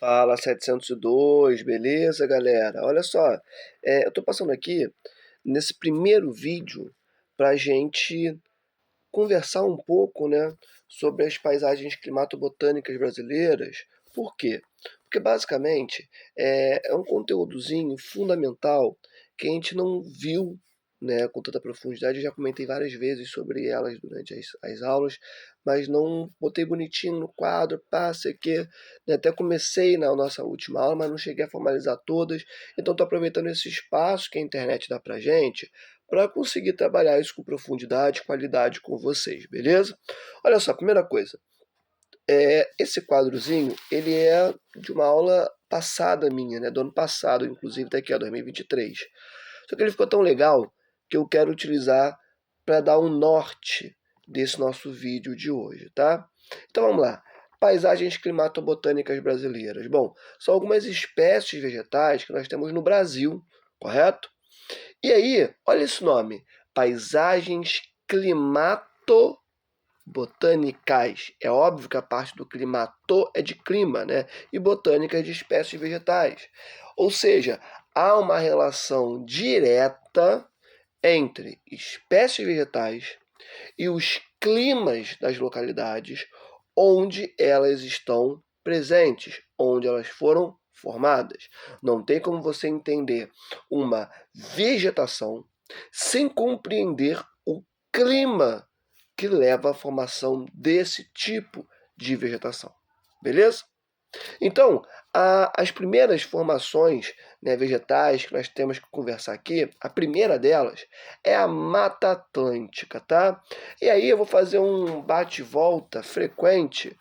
Fala 702, beleza, galera? Olha só, eu tô passando aqui nesse primeiro vídeo pra gente conversar um pouco, né, sobre as paisagens climatobotânicas brasileiras. Por quê? Porque basicamente é um conteúdozinho fundamental que a gente não viu, né, com tanta profundidade. Eu já comentei várias vezes sobre elas durante as aulas, mas não botei bonitinho no quadro, pá, sei que, né, até comecei na nossa última aula, mas não cheguei a formalizar todas. Então estou aproveitando esse espaço que a internet dá pra gente para conseguir trabalhar isso com profundidade e qualidade com vocês, beleza? Olha só, primeira coisa, esse quadrozinho, ele é de uma aula passada minha, né, do ano passado, inclusive, tá aqui, ó, 2023. Só que ele ficou tão legal que eu quero utilizar para dar um norte desse nosso vídeo de hoje, tá? Então vamos lá. Paisagens climatobotânicas brasileiras. Bom, são algumas espécies vegetais que nós temos no Brasil, correto? E aí, olha esse nome, paisagens climatobotânicas. É óbvio que a parte do climato é de clima, né? E botânica é de espécies vegetais. Ou seja, há uma relação direta entre espécies vegetais e os climas das localidades onde elas estão presentes, onde elas foram formadas. Não tem como você entender uma vegetação sem compreender o clima que leva à formação desse tipo de vegetação. Beleza? Então, as primeiras formações, né, vegetais que nós temos que conversar aqui, a primeira delas é a Mata Atlântica, tá? E aí eu vou fazer um bate-volta frequente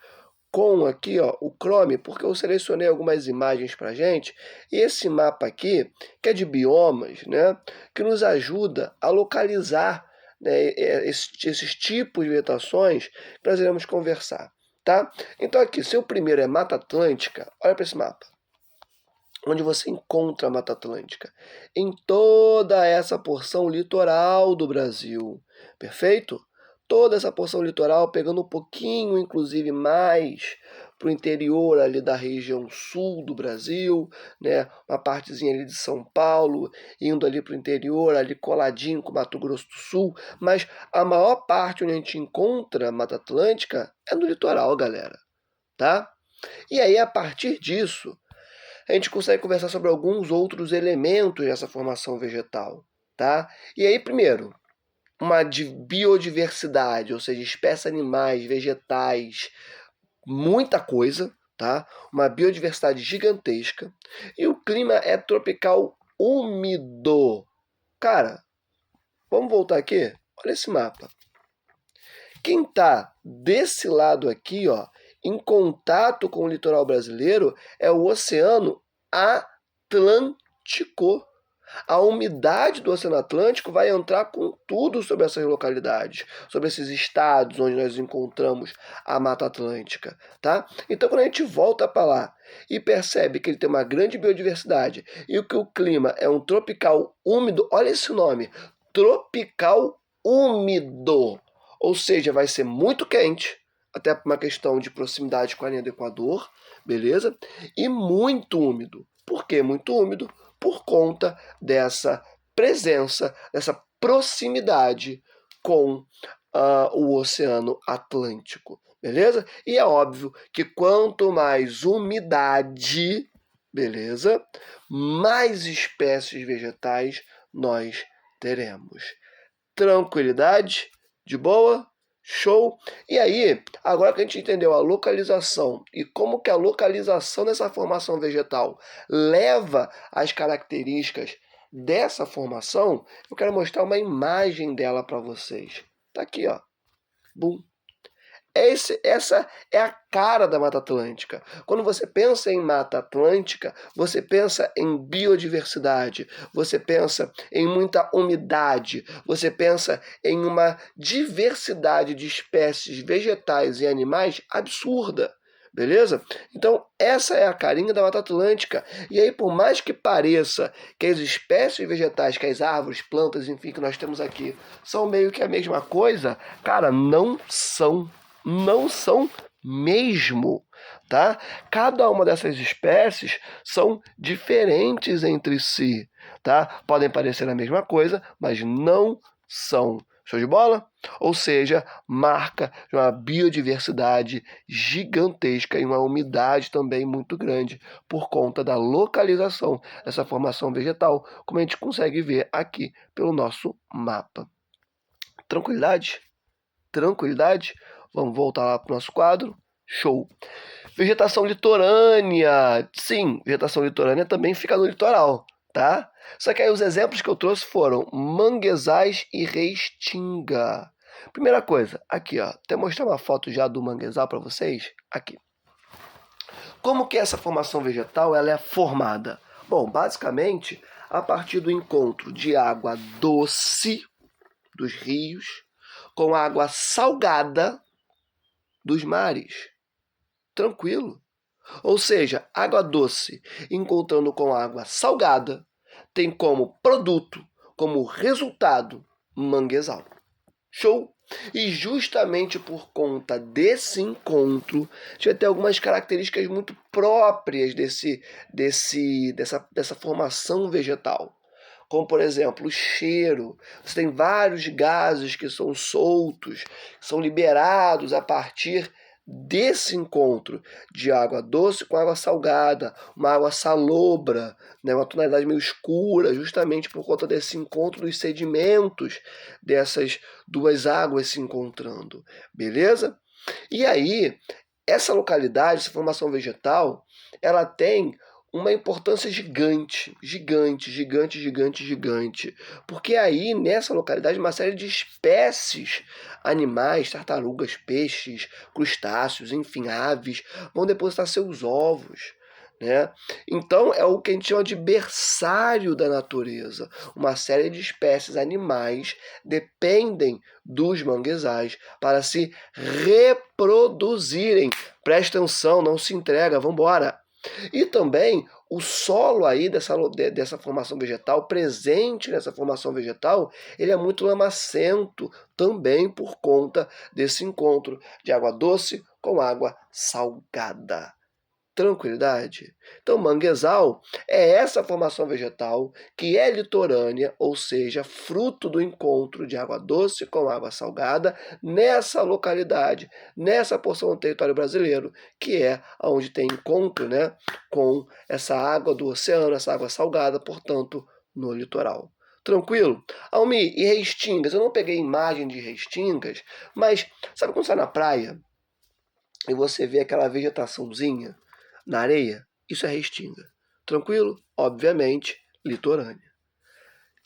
com aqui, ó, o Chrome, porque eu selecionei algumas imagens para gente, e esse mapa aqui, que é de biomas, né, que nos ajuda a localizar, né, esses tipos de vegetações que nós iremos conversar. Tá? Então aqui, se o primeiro é Mata Atlântica, olha para esse mapa. Onde você encontra a Mata Atlântica? Em toda essa porção litoral do Brasil. Perfeito? Toda essa porção litoral, pegando um pouquinho, inclusive mais para o interior ali da região sul do Brasil, né? Uma partezinha ali de São Paulo, indo ali para o interior, ali coladinho com Mato Grosso do Sul, mas a maior parte onde a gente encontra a Mata Atlântica é no litoral, galera, tá? E aí, a partir disso, a gente consegue conversar sobre alguns outros elementos dessa formação vegetal, tá? E aí, primeiro, uma biodiversidade, ou seja, espécies animais, vegetais, muita coisa, tá? Uma biodiversidade gigantesca. E o clima é tropical úmido. Cara, vamos voltar aqui? Olha esse mapa. Quem está desse lado aqui, ó, em contato com o litoral brasileiro, é o Oceano Atlântico. A umidade do Oceano Atlântico vai entrar com tudo sobre essas localidades, sobre esses estados onde nós encontramos a Mata Atlântica, tá? Então, quando a gente volta para lá e percebe que ele tem uma grande biodiversidade e que o clima é um tropical úmido, olha esse nome, tropical úmido, ou seja, vai ser muito quente, até por uma questão de proximidade com a linha do Equador, beleza? E muito úmido. Por que muito úmido? Por conta dessa presença, dessa proximidade com o Oceano Atlântico, beleza? E é óbvio que quanto mais umidade, beleza, mais espécies vegetais nós teremos. Tranquilidade? De boa? Show? E aí, agora que a gente entendeu a localização e como que a localização dessa formação vegetal leva às características dessa formação, eu quero mostrar uma imagem dela para vocês. Tá aqui, ó. Bum. Essa é a cara da Mata Atlântica. Quando você pensa em Mata Atlântica, você pensa em biodiversidade, você pensa em muita umidade, você pensa em uma diversidade de espécies vegetais e animais absurda. Beleza? Então, essa é a carinha da Mata Atlântica. E aí, por mais que pareça que as espécies vegetais, que as árvores, plantas, enfim, que nós temos aqui, são meio que a mesma coisa, cara, não são. Não são mesmo. tá? Cada uma dessas espécies são diferentes entre si, tá? Podem parecer a mesma coisa, mas não são. Show de bola? Ou seja, marca de uma biodiversidade gigantesca e uma umidade também muito grande por conta da localização dessa formação vegetal, como a gente consegue ver aqui pelo nosso mapa. Tranquilidade? Tranquilidade? Vamos voltar lá para o nosso quadro. Show! Vegetação litorânea. Sim, vegetação litorânea também fica no litoral, tá? Só que aí os exemplos que eu trouxe foram manguezais e restinga. Primeira coisa, aqui ó, até mostrar uma foto já do manguezal para vocês, aqui. Como que essa formação vegetal ela é formada? Bom, basicamente a partir do encontro de água doce dos rios com água salgada dos mares. Tranquilo. Ou seja, água doce encontrando com água salgada tem como produto, como resultado, manguezal. Show? E justamente por conta desse encontro, a gente vai ter algumas características muito próprias dessa formação vegetal. Como, por exemplo, o cheiro. Você tem vários gases que são soltos, são liberados a partir desse encontro de água doce com água salgada, uma água salobra, né, uma tonalidade meio escura, justamente por conta desse encontro dos sedimentos dessas duas águas se encontrando, beleza? E aí, essa localidade, essa formação vegetal, ela tem uma importância gigante, porque aí nessa localidade uma série de espécies, animais, tartarugas, peixes, crustáceos, enfim, aves, vão depositar seus ovos, né? Então é o que a gente chama de berçário da natureza. Uma série de espécies animais dependem dos manguezais para se reproduzirem. Presta atenção, não se entrega, vamos embora. E também o solo aí dessa formação vegetal, presente nessa formação vegetal, ele é muito lamacento, também por conta desse encontro de água doce com água salgada. Tranquilidade? Então, manguezal é essa formação vegetal que é litorânea, ou seja, fruto do encontro de água doce com água salgada nessa localidade, nessa porção do território brasileiro, que é onde tem encontro, né, com essa água do oceano, essa água salgada, portanto, no litoral. Tranquilo? Almi, e restingas? Eu não peguei imagem de restingas, mas sabe quando você vai na praia e você vê aquela vegetaçãozinha na areia? Isso é restinga. Tranquilo? Obviamente, litorânea.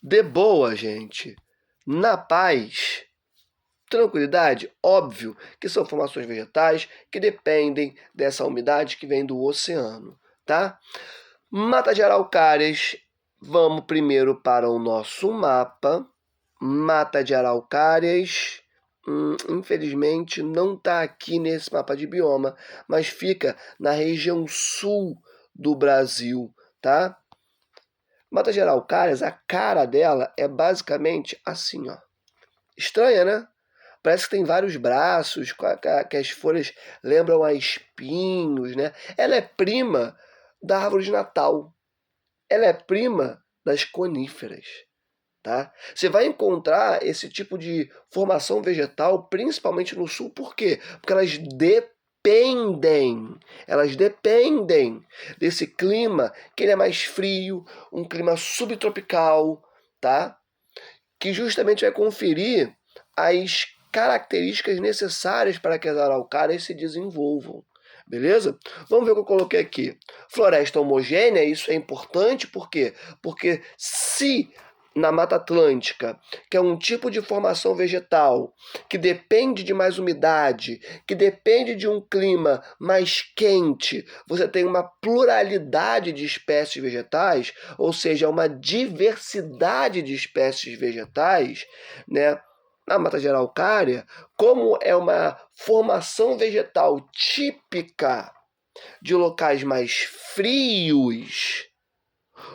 De boa, gente. Na paz, tranquilidade, óbvio que são formações vegetais que dependem dessa umidade que vem do oceano, tá? Mata de araucárias, vamos primeiro para o nosso mapa. Mata de araucárias, infelizmente não está aqui nesse mapa de bioma, mas fica na região sul do Brasil, tá? Mata de araucárias, a cara dela é basicamente assim, ó. Estranha, né? Parece que tem vários braços, que as folhas lembram a espinhos, né? Ela é prima da árvore de Natal. Ela é prima das coníferas. Tá? Você vai encontrar esse tipo de formação vegetal principalmente no sul, por quê? Porque elas dependem desse clima, que ele é mais frio, um clima subtropical, tá? Que justamente vai conferir as características necessárias para que as araucárias se desenvolvam. Beleza? Vamos ver o que eu coloquei aqui. Floresta homogênea, isso é importante, por quê? Porque se na Mata Atlântica, que é um tipo de formação vegetal que depende de mais umidade, que depende de um clima mais quente, você tem uma pluralidade de espécies vegetais, ou seja, uma diversidade de espécies vegetais, né? Na mata de araucária, como é uma formação vegetal típica de locais mais frios,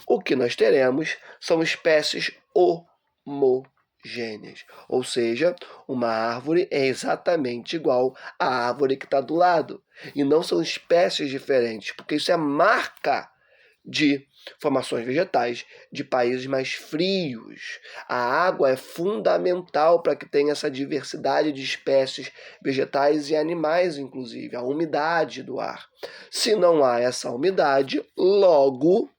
o que nós teremos são espécies homogêneas. homogêneas. Ou seja, uma árvore é exatamente igual à árvore que está do lado. E não são espécies diferentes, porque isso é marca de formações vegetais de países mais frios. A água é fundamental para que tenha essa diversidade de espécies vegetais e animais, inclusive, a umidade do ar. Se não há essa umidade, logo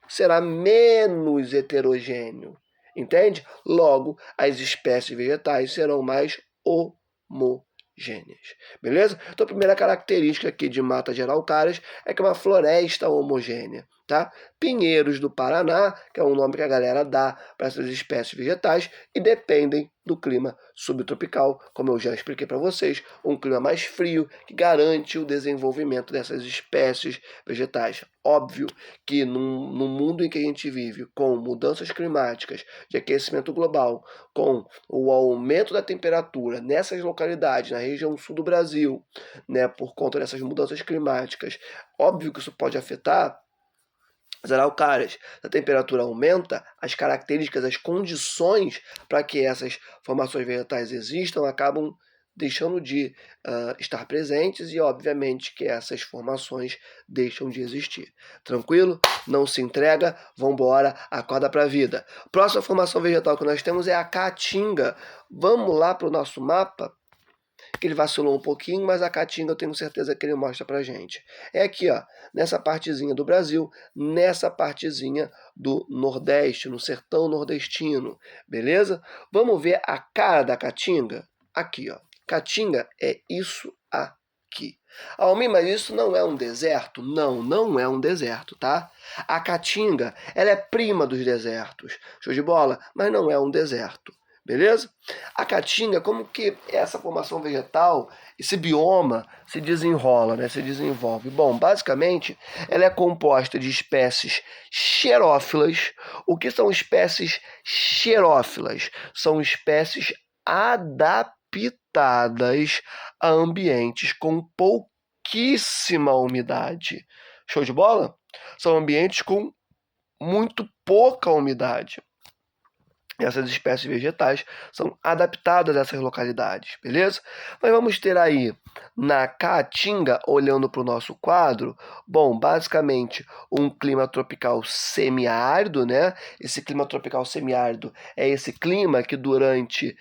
será menos heterogêneo. Entende? Logo, as espécies vegetais serão mais homogêneas. Beleza? Então, a primeira característica aqui de Mata de Araucárias é que é uma floresta homogênea. Tá? Pinheiros do Paraná, que é um nome que a galera dá para essas espécies vegetais, e dependem do clima subtropical, como eu já expliquei para vocês, um clima mais frio que garante o desenvolvimento dessas espécies vegetais. Óbvio que no mundo em que a gente vive, com mudanças climáticas, de aquecimento global, com o aumento da temperatura nessas localidades, na região sul do Brasil, né, por conta dessas mudanças climáticas, óbvio que isso pode afetar as araucárias. A temperatura aumenta, as características, as condições para que essas formações vegetais existam acabam deixando de estar presentes e, obviamente, que essas formações deixam de existir. Tranquilo? Não se entrega, vambora, acorda para a vida. Próxima formação vegetal que nós temos é a caatinga. Vamos lá para o nosso mapa, que ele vacilou um pouquinho, mas a caatinga eu tenho certeza que ele mostra pra gente. É aqui, ó, nessa partezinha do Brasil, nessa partezinha do Nordeste, no sertão nordestino, beleza? Vamos ver a cara da caatinga? Aqui, ó. Caatinga é isso aqui. Almir, mas isso não é um deserto? Não, não é um deserto, tá? A caatinga, ela é prima dos desertos. Show de bola? Mas não é um deserto. Beleza? A caatinga, como que essa formação vegetal, esse bioma se desenrola, né? Se desenvolve? Bom, basicamente, ela é composta de espécies xerófilas. O que são espécies xerófilas? São espécies adaptadas a ambientes com pouquíssima umidade. Show de bola? São ambientes com muito pouca umidade. Essas espécies vegetais são adaptadas a essas localidades, beleza? Mas vamos ter aí na caatinga, olhando para o nosso quadro, bom, basicamente um clima tropical semiárido, né? Esse clima tropical semiárido é esse clima que durante,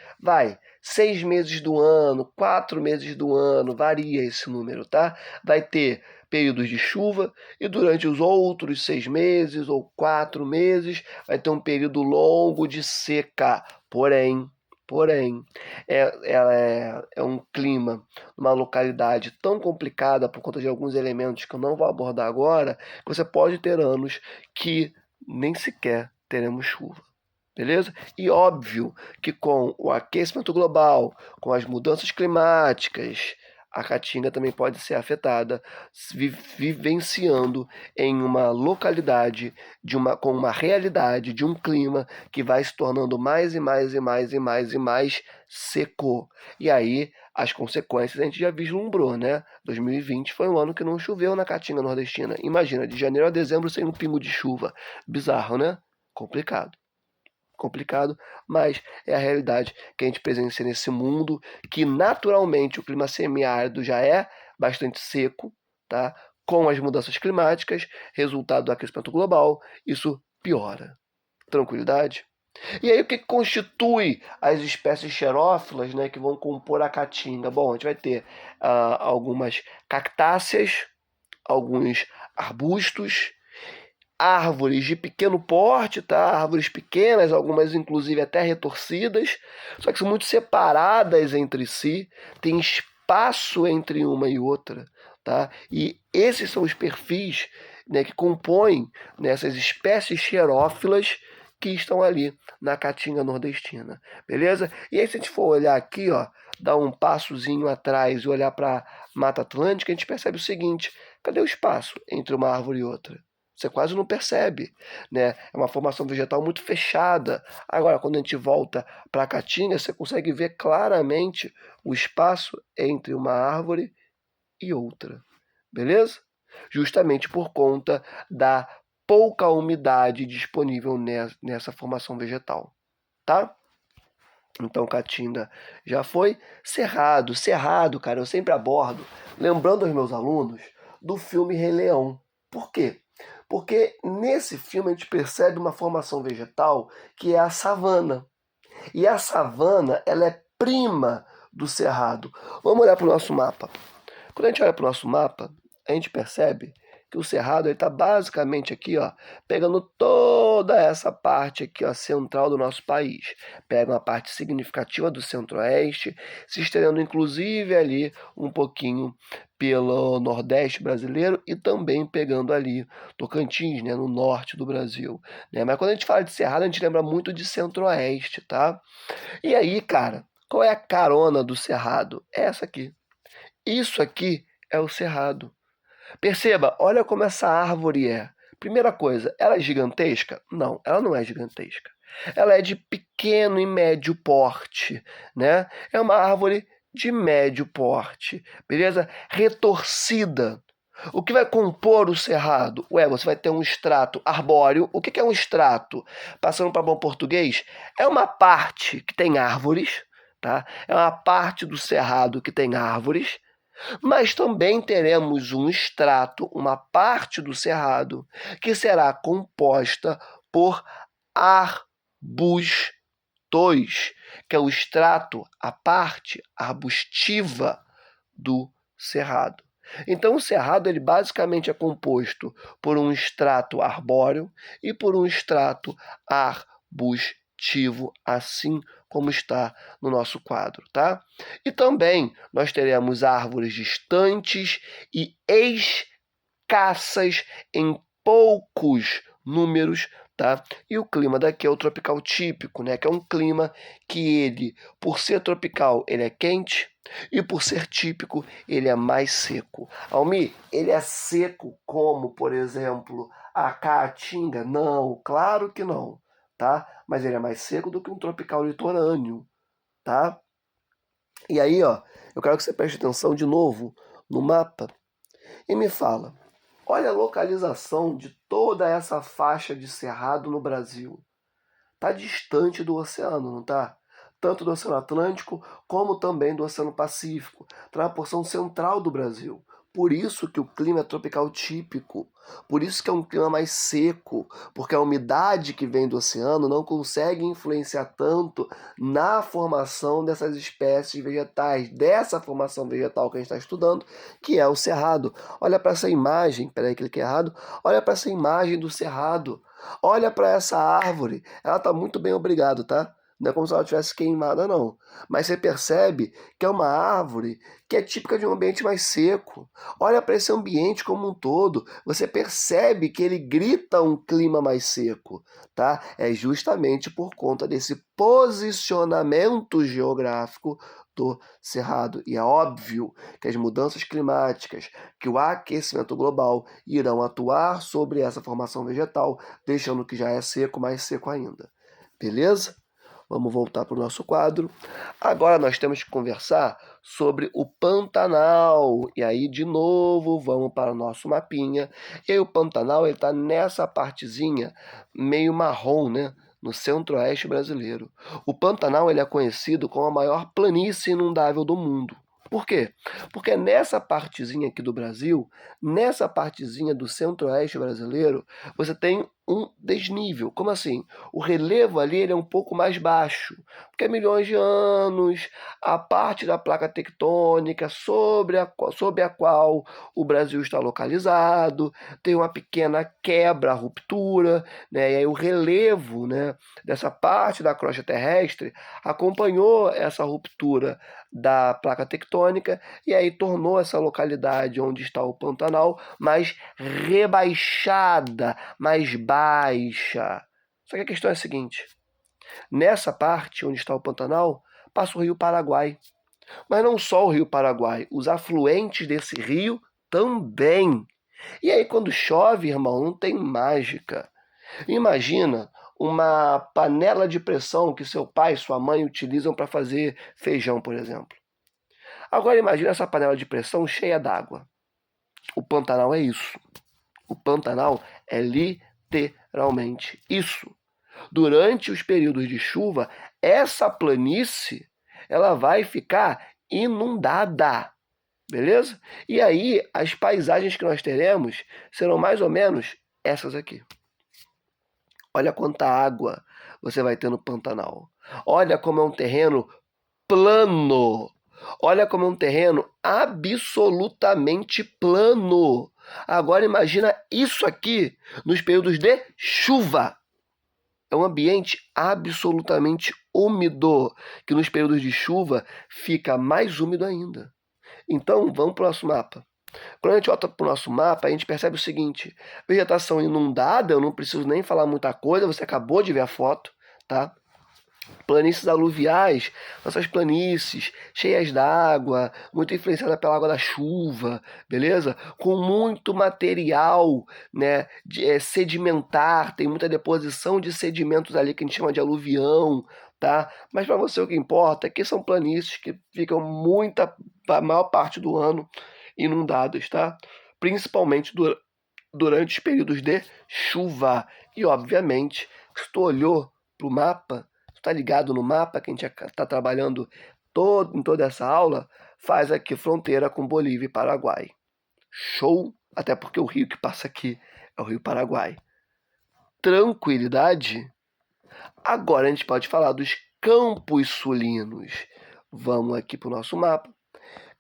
6 meses do ano, 4 meses do ano, varia esse número, tá? Vai ter períodos de chuva e durante os outros 6 meses ou 4 meses vai ter um período longo de seca. Porém, é um clima, uma localidade tão complicada por conta de alguns elementos que eu não vou abordar agora, que você pode ter anos que nem sequer teremos chuva. Beleza? E óbvio que com o aquecimento global, com as mudanças climáticas, a caatinga também pode ser afetada, vivenciando em uma localidade, com uma realidade de um clima que vai se tornando mais e mais e mais e mais e mais seco. E aí as consequências a gente já vislumbrou, né? 2020 foi um ano que não choveu na caatinga nordestina. Imagina, de janeiro a dezembro sem um pingo de chuva. Bizarro, né? Complicado, mas é a realidade que a gente presencia nesse mundo, que naturalmente o clima semiárido já é bastante seco, tá? Com as mudanças climáticas, resultado do aquecimento global, isso piora. Tranquilidade? E aí o que constitui as espécies xerófilas, né, que vão compor a caatinga? Bom, a gente vai ter algumas cactáceas, alguns arbustos, árvores de pequeno porte, tá? Árvores pequenas, algumas inclusive até retorcidas, só que são muito separadas entre si, tem espaço entre uma e outra, tá? E esses são os perfis, né, que compõem, né, essas espécies xerófilas que estão ali na caatinga nordestina, beleza? E aí se a gente for olhar aqui, ó, dar um passozinho atrás e olhar para Mata Atlântica, a gente percebe o seguinte: cadê o espaço entre uma árvore e outra? Você quase não percebe, né? É uma formação vegetal muito fechada. Agora, quando a gente volta para a caatinga, você consegue ver claramente o espaço entre uma árvore e outra, beleza? Justamente por conta da pouca umidade disponível nessa formação vegetal, tá? Então, Caatinga já foi. Cerrado, Cerrado, cara, eu sempre abordo, lembrando aos meus alunos do filme Rei Leão. Por quê? Porque nesse filme a gente percebe uma formação vegetal que é a savana. E a savana, ela é prima do cerrado. Vamos olhar para o nosso mapa. Quando a gente olha para o nosso mapa, a gente percebe que o cerrado está basicamente aqui, ó, pegando toda essa parte aqui, ó, central do nosso país. Pega uma parte significativa do centro-oeste, se estendendo inclusive ali um pouquinho pelo nordeste brasileiro e também pegando ali Tocantins, né, no norte do Brasil. Né? Mas quando a gente fala de cerrado, a gente lembra muito de centro-oeste, tá? E aí, cara, qual é a carona do cerrado? É essa aqui. Isso aqui é o cerrado. Perceba, olha como essa árvore é. Primeira coisa, ela é gigantesca? Não, ela não é gigantesca. Ela é de pequeno e médio porte, né? É uma árvore de médio porte, beleza? Retorcida. O que vai compor o cerrado? Ué, você vai ter um extrato arbóreo. O que é um extrato? Passando para bom português, é uma parte que tem árvores, tá? É uma parte do cerrado que tem árvores, mas também teremos um extrato, uma parte do cerrado, que será composta por arbustos, que é o extrato, a parte arbustiva do cerrado. Então, o cerrado ele basicamente é composto por um extrato arbóreo e por um extrato arbustivo, assim como está no nosso quadro, tá? E também nós teremos árvores distantes e escassas em poucos números, tá? E o clima daqui é o tropical típico, né? Que é um clima que ele, por ser tropical, ele é quente e por ser típico, ele é mais seco. Almi, ele é seco como, por exemplo, a caatinga? Não, claro que não, tá? Mas ele é mais seco do que um tropical litorâneo, tá? E aí, ó, eu quero que você preste atenção de novo no mapa e me fala. Olha a localização de toda essa faixa de cerrado no Brasil. Está distante do oceano, não está? Tanto do Oceano Atlântico como também do Oceano Pacífico. Está na porção central do Brasil. Por isso que o clima é tropical típico. Por isso que é um clima mais seco, porque a umidade que vem do oceano não consegue influenciar tanto na formação dessas espécies vegetais, dessa formação vegetal que a gente está estudando, que é o cerrado. Olha para essa imagem, peraí, cliquei errado. Olha para essa imagem do cerrado. Olha para essa árvore, ela está muito bem, obrigado, tá? Não é como se ela tivesse queimada, não. Mas você percebe que é uma árvore que é típica de um ambiente mais seco. Olha para esse ambiente como um todo, você percebe que ele grita um clima mais seco, tá? É justamente por conta desse posicionamento geográfico do cerrado. E é óbvio que as mudanças climáticas, que o aquecimento global irão atuar sobre essa formação vegetal, deixando o que já é seco mais seco ainda. Beleza? Vamos voltar para o nosso quadro. Agora nós temos que conversar sobre o Pantanal. E aí, de novo, vamos para o nosso mapinha. E aí, o Pantanal está nessa partezinha meio marrom, né? No centro-oeste brasileiro. O Pantanal ele é conhecido como a maior planície inundável do mundo. Por quê? Porque é nessa partezinha aqui do Brasil, nessa partezinha do centro-oeste brasileiro, você tem um desnível. Como assim? O relevo ali ele é um pouco mais baixo, porque milhões de anos, a parte da placa tectônica sobre a qual o Brasil está localizado, tem uma pequena quebra, ruptura, né? E aí o relevo, né, dessa parte da crosta terrestre acompanhou essa ruptura da placa tectônica e aí tornou essa localidade onde está o Pantanal mais rebaixada, mais baixa. Só que a questão é a seguinte: nessa parte onde está o Pantanal, passa o rio Paraguai. Mas não só o rio Paraguai, os afluentes desse rio também. E aí, quando chove, irmão, não tem mágica. Imagina uma panela de pressão que seu pai e sua mãe utilizam para fazer feijão, por exemplo. Agora imagina essa panela de pressão cheia d'água. O Pantanal é isso. O Pantanal é literalmente isso. Durante os períodos de chuva, essa planície ela vai ficar inundada, beleza? E aí as paisagens que nós teremos serão mais ou menos essas aqui. Olha quanta água você vai ter no Pantanal. Olha como é um terreno plano. Olha como é um terreno absolutamente plano. Agora imagina isso aqui nos períodos de chuva. É um ambiente absolutamente úmido, que nos períodos de chuva fica mais úmido ainda. Então, vamos para o nosso mapa. Quando a gente volta para o nosso mapa, a gente percebe o seguinte: vegetação inundada, eu não preciso nem falar muita coisa, você acabou de ver a foto, tá? Planícies aluviais, nossas planícies cheias d'água, muito influenciada pela água da chuva, beleza? Com muito material, né, sedimentar, tem muita deposição de sedimentos ali que a gente chama de aluvião, tá? Mas para você o que importa é que são planícies que ficam a maior parte do ano inundadas, tá? Principalmente durante os períodos de chuva. E obviamente, se tu olhou para o mapa, tá ligado no mapa que a gente está trabalhando em toda essa aula, faz aqui fronteira com Bolívia e Paraguai. Show? Até porque o rio que passa aqui é o Rio Paraguai. Tranquilidade? Agora a gente pode falar dos campos sulinos. Vamos aqui para o nosso mapa.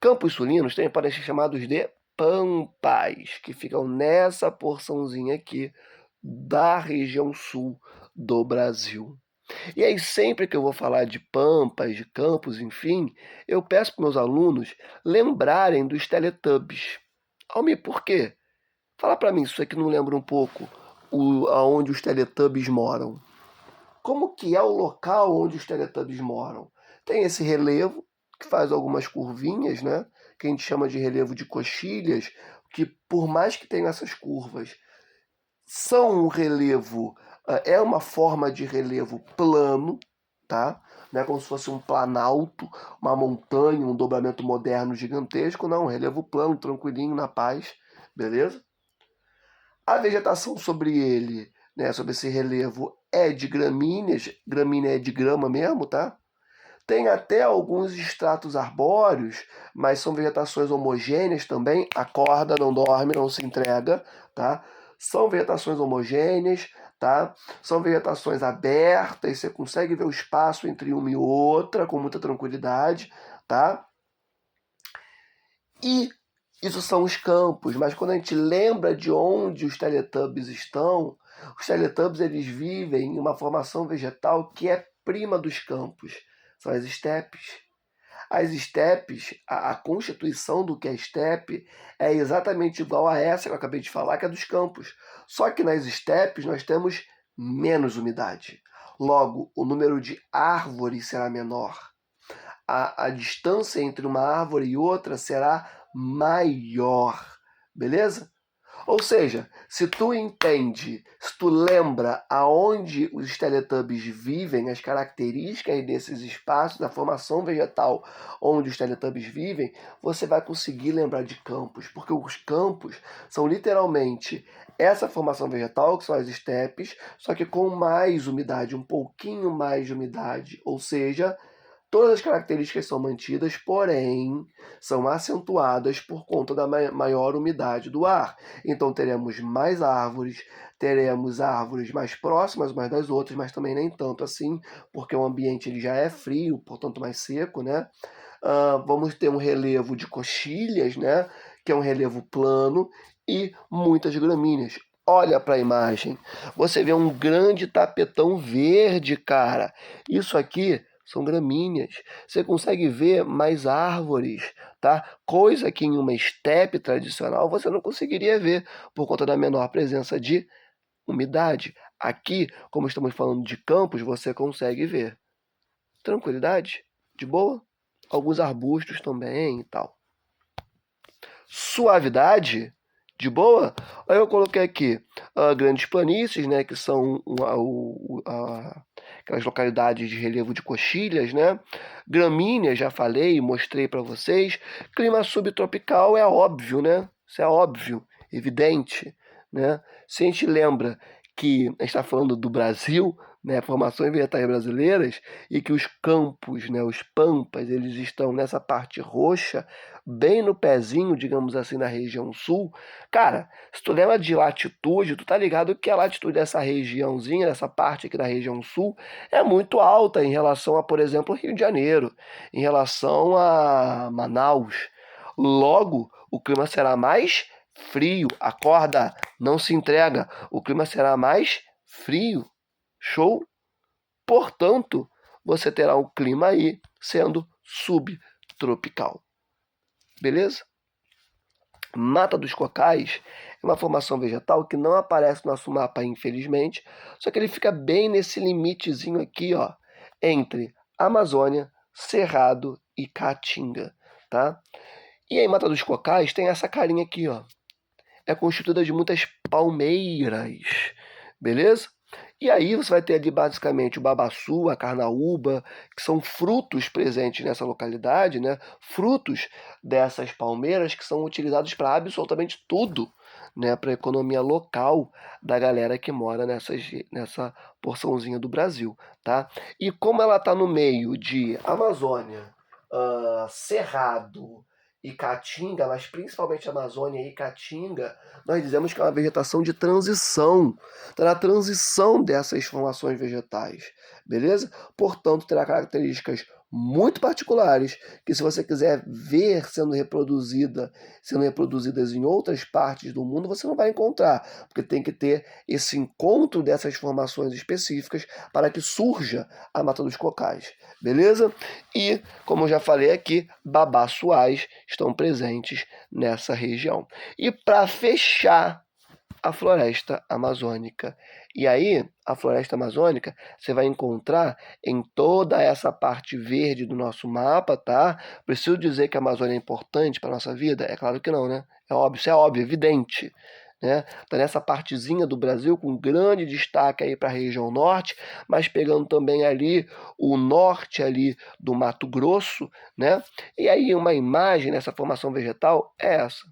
Campos sulinos podem ser chamados de pampas, que ficam nessa porçãozinha aqui da região sul do Brasil. E aí, sempre que eu vou falar de pampas, de campos, enfim, eu peço para meus alunos lembrarem dos Teletubbies. Almir, por quê? Fala para mim, se isso aqui não lembra um pouco aonde os Teletubbies moram. Como que é o local onde os Teletubbies moram? Tem esse relevo, que faz algumas curvinhas, né? Que a gente chama de relevo de coxilhas, que por mais que tenha essas curvas, são um relevo, é uma forma de relevo plano, tá? Não é como se fosse um planalto, uma montanha, um dobramento moderno gigantesco, não, um relevo plano, tranquilinho, na paz, beleza? A vegetação sobre ele, né, sobre esse relevo, é de gramíneas, gramínea é de grama mesmo, tá? Tem até alguns estratos arbóreos, mas são vegetações homogêneas também. Acorda, não dorme, não se entrega, tá? São vegetações homogêneas, tá? São vegetações abertas, você consegue ver o espaço entre uma e outra com muita tranquilidade, tá? E isso são os campos, mas quando a gente lembra de onde os Teletubbies estão, os Teletubbies eles vivem em uma formação vegetal que é prima dos campos. São as estepes. As estepes, a constituição do que é estepe é exatamente igual a essa que eu acabei de falar, que é dos campos. Só que nas estepes nós temos menos umidade. Logo, o número de árvores será menor. A distância entre uma árvore e outra será maior. Beleza? Ou seja, se tu entende, se tu lembra aonde os Teletubbies vivem, as características desses espaços, da formação vegetal onde os Teletubbies vivem, você vai conseguir lembrar de campos, porque os campos são literalmente essa formação vegetal, que são as estepes, só que com mais umidade, um pouquinho mais de umidade, ou seja, todas as características são mantidas, porém são acentuadas por conta da maior umidade do ar. Então teremos mais árvores, teremos árvores mais próximas umas das outras, mas também nem tanto assim, porque o ambiente ele já é frio, portanto mais seco, né? Vamos ter um relevo de coxilhas, né? Que é um relevo plano, e muitas gramíneas. Olha para a imagem, você vê um grande tapetão verde, cara. Isso aqui são gramíneas. Você consegue ver mais árvores, tá? Coisa que em uma estepe tradicional você não conseguiria ver por conta da menor presença de umidade. Aqui, como estamos falando de campos, você consegue ver. Tranquilidade? De boa? Alguns arbustos também e tal. Suavidade? De boa? Aí eu coloquei aqui grandes planícies, né, que são aquelas localidades de relevo de coxilhas, né? Gramíneas, já falei, mostrei para vocês. Clima subtropical é óbvio, né? Isso é óbvio, evidente, né? Se a gente lembra que a gente está falando do Brasil, né, formações vegetais brasileiras, e que os campos, né, os pampas, eles estão nessa parte roxa, bem no pezinho, digamos assim, na região sul. Cara, se tu lembra de latitude, tu tá ligado que a latitude dessa regiãozinha, dessa parte aqui da região sul, é muito alta em relação a, por exemplo, Rio de Janeiro, em relação a Manaus. Logo, o clima será mais frio. Acorda, não se entrega. O clima será mais frio. Show? Portanto, você terá um clima aí sendo subtropical. Beleza? Mata dos Cocais é uma formação vegetal que não aparece no nosso mapa, infelizmente, só que ele fica bem nesse limitezinho aqui, ó, entre Amazônia, Cerrado e Caatinga, tá? E aí, Mata dos Cocais tem essa carinha aqui, ó. É constituída de muitas palmeiras, beleza? E aí você vai ter ali basicamente o babaçu, a carnaúba, que são frutos presentes nessa localidade, né? Frutos dessas palmeiras que são utilizados para absolutamente tudo, né? Para a economia local da galera que mora nessa porçãozinha do Brasil, tá? E como ela está no meio de Amazônia, Cerrado e Caatinga, mas principalmente Amazônia e Caatinga, nós dizemos que é uma vegetação de transição. Está na transição dessas formações vegetais, beleza? Portanto, terá características muito particulares que, se você quiser ver sendo reproduzidas em outras partes do mundo, você não vai encontrar, porque tem que ter esse encontro dessas formações específicas para que surja a Mata dos Cocais, beleza? E, como eu já falei aqui, babaçuás estão presentes nessa região. E para fechar, a floresta amazônica. E aí, a floresta amazônica, você vai encontrar em toda essa parte verde do nosso mapa, tá? Preciso dizer que a Amazônia é importante para a nossa vida? É claro que não, né? É óbvio, isso é óbvio, evidente. Né? Tá nessa partezinha do Brasil com grande destaque aí para a região norte, mas pegando também ali o norte ali do Mato Grosso, né? E aí uma imagem nessa formação vegetal é essa.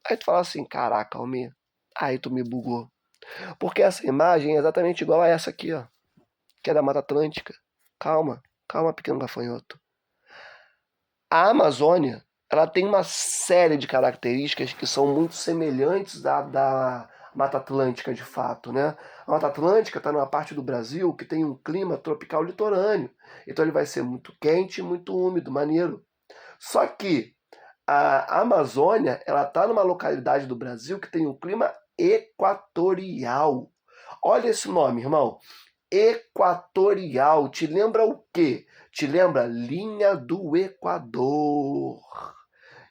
Aí tu fala assim, caraca, Almir, aí tu me bugou. Porque essa imagem é exatamente igual a essa aqui, ó, que é da Mata Atlântica. Calma, calma, pequeno gafanhoto. A Amazônia, ela tem uma série de características que são muito semelhantes da Mata Atlântica, de fato, né? A Mata Atlântica está numa parte do Brasil que tem um clima tropical litorâneo. Então ele vai ser muito quente e muito úmido, maneiro. Só que a Amazônia, ela está numa localidade do Brasil que tem um clima equatorial. Olha esse nome, irmão. Equatorial. Te lembra o quê? Te lembra linha do Equador.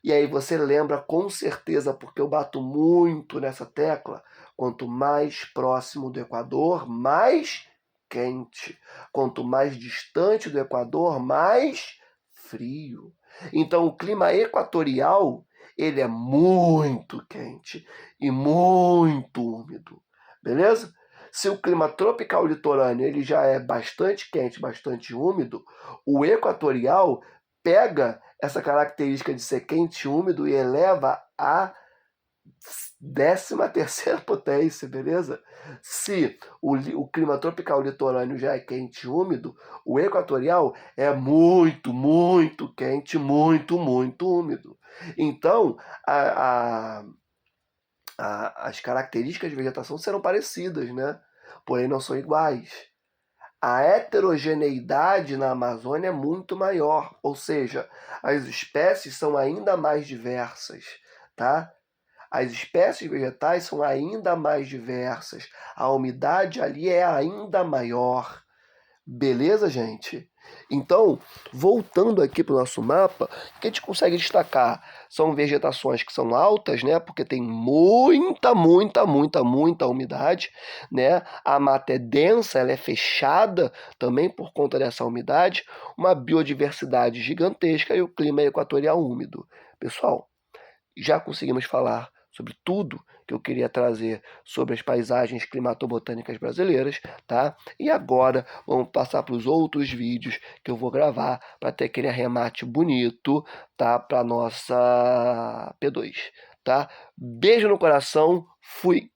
E aí você lembra com certeza, porque eu bato muito nessa tecla, quanto mais próximo do Equador, mais quente. Quanto mais distante do Equador, mais frio. Então o clima equatorial, ele é muito quente e muito úmido. Beleza? Se o clima tropical litorâneo ele já é bastante quente, bastante úmido, o equatorial pega essa característica de ser quente e úmido e eleva a 13ª potência, beleza? Se o clima tropical litorâneo já é quente e úmido, o equatorial é muito, muito quente, muito, muito úmido. Então, as características de vegetação serão parecidas, né? Porém não são iguais. A heterogeneidade na Amazônia é muito maior, ou seja, as espécies são ainda mais diversas, tá? As espécies vegetais são ainda mais diversas, a umidade ali é ainda maior. Beleza, gente? Então, voltando aqui para o nosso mapa, o que a gente consegue destacar? São vegetações que são altas, né? Porque tem muita, muita, muita, muita umidade, né? A mata é densa, ela é fechada também por conta dessa umidade, uma biodiversidade gigantesca e o clima equatorial úmido. Pessoal, já conseguimos falar sobre tudo que eu queria trazer sobre as paisagens climatobotânicas brasileiras, tá? E agora vamos passar para os outros vídeos que eu vou gravar para ter aquele arremate bonito, tá? Para nossa P2, tá? Beijo no coração, fui!